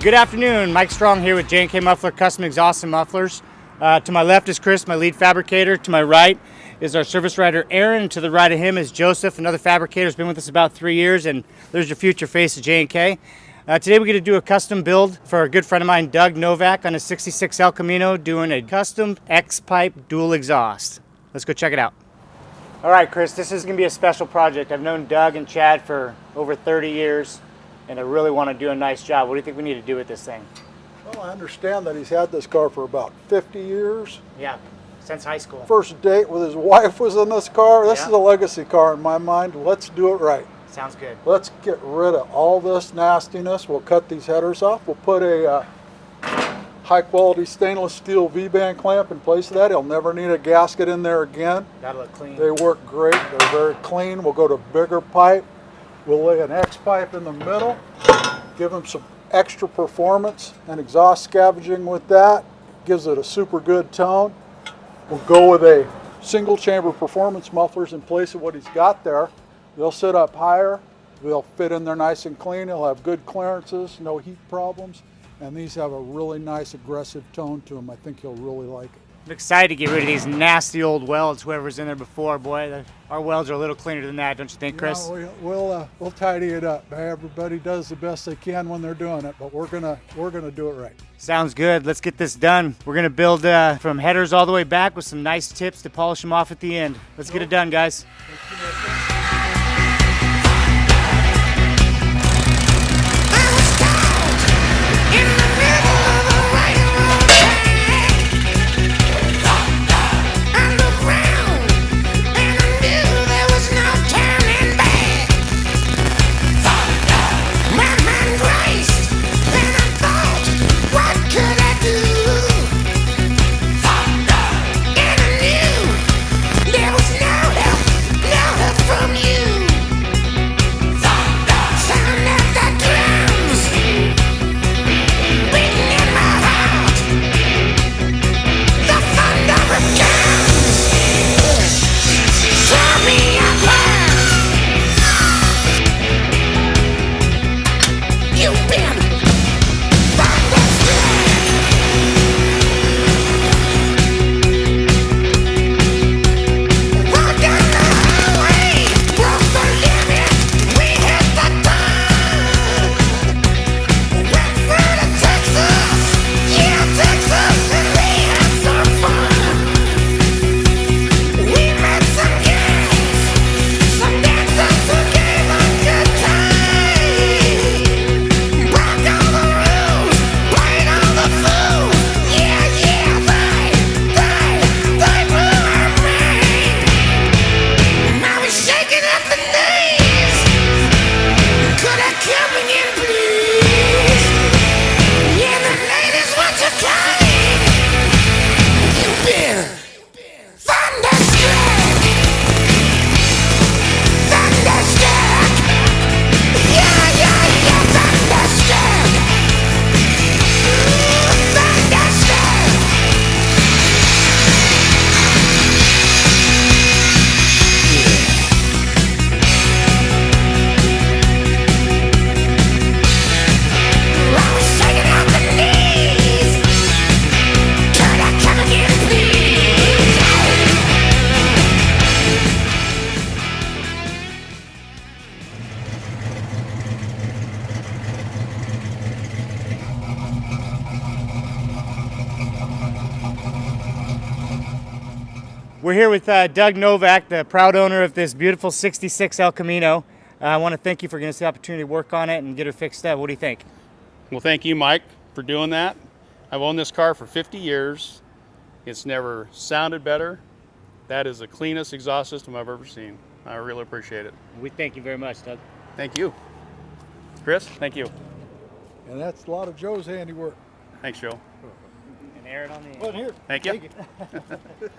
Good afternoon, Mike Strong here with J&K Muffler Custom Exhaust and Mufflers. To my left is Chris, my lead fabricator. To my right is our service writer Aaron. To the right of him is Joseph, another fabricator who's been with us about 3 years, and there's your future face of J&K. Today we're going to do a custom build for a good friend of mine, Doug Novak, on a 66 El Camino, doing a custom X-pipe dual exhaust. Let's go check it out. All right, Chris, this is going to be a special project. I've known Doug and Chad for over 30 years, and I really want to do a nice job. What do you think we need to do with this thing? Well, I understand that he's had this car for about 50 years. Yeah, since high school. First date with his wife was in this car. This is a legacy car in my mind. Let's do it right. Sounds good. Let's get rid of all this nastiness. We'll cut these headers off. We'll put a high quality stainless steel V-band clamp in place of that. He'll never need a gasket in there again. That'll look clean. They work great. They're very clean. We'll go to bigger pipe. We'll lay an X pipe in the middle. Give him some extra performance and exhaust scavenging with that. Gives it a super good tone. We'll go with a single chamber performance mufflers in place of what he's got there. They'll sit up higher. They'll fit in there nice and clean. He'll have good clearances, no heat problems. And these have a really nice aggressive tone to them. I think he'll really like it. I'm excited to get rid of these nasty old welds, whoever's in there before. Boy, our welds are a little cleaner than that, don't you think, Chris? Yeah, we'll tidy it up. Everybody does the best they can when they're doing it, but we're gonna do it right. Sounds good. Let's get this done. We're gonna build from headers all the way back with some nice tips to polish them off at the end. Let's get it done, guys. We're here with Doug Novak, the proud owner of this beautiful 66 El Camino. I want to thank you for giving us the opportunity to work on it and get it fixed up. What do you think? Well, thank you, Mike, for doing that. I've owned this car for 50 years. It's never sounded better. That is the cleanest exhaust system I've ever seen. I really appreciate it. We thank you very much, Doug. Thank you. Chris, thank you. And that's a lot of Joe's handiwork. Thanks, Joe. And Aaron on the end. Well, here. Thank you. Take it.